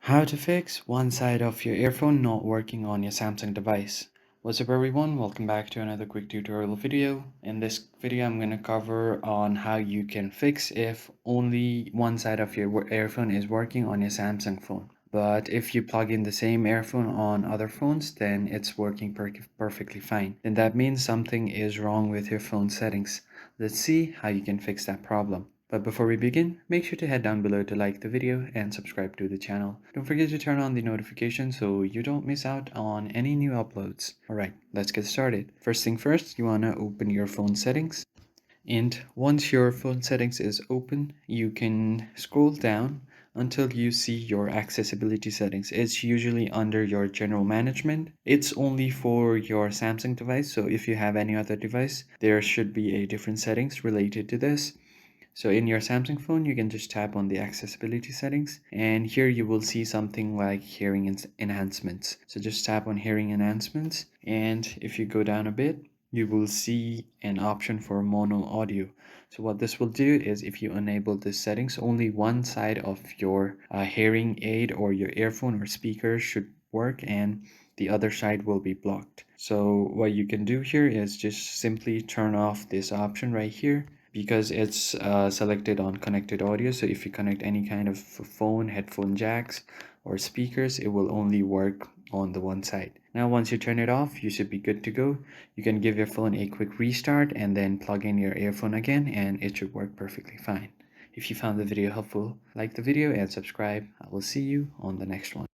How to fix one side of your earphone not working on your Samsung device. What's up everyone, welcome back to another quick tutorial video. In this video I'm going to cover on how you can fix if only one side of your earphone is working on your Samsung phone. But if you plug in the same earphone on other phones, then it's working perfectly fine. Then that means something is wrong with your phone settings. Let's see how you can fix that problem. But before we begin, make sure to head down below to like the video and subscribe to the channel. Don't forget to turn on the notifications so you don't miss out on any new uploads. Alright, let's get started. First thing first, you want to open your phone settings. And once your phone settings is open, you can scroll down until you see your accessibility settings. It's usually under your general management. It's only for your Samsung device, so if you have any other device, there should be a different settings related to this. So in your Samsung phone, you can just tap on the accessibility settings, and here you will see something like hearing enhancements. So just tap on hearing enhancements, and if you go down a bit, you will see an option for mono audio. So what this will do is if you enable this settings, only one side of your hearing aid or your earphone or speaker should work, and the other side will be blocked. So what you can do here is just simply turn off this option right here, because it's selected on connected audio. So if you connect any kind of phone, headphone jacks, or speakers, it will only work on the one side. Now once you turn it off, you should be good to go. You can give your phone a quick restart and then plug in your earphone again, and it should work perfectly fine. If you found the video helpful, like the video and subscribe. I will see you on the next one.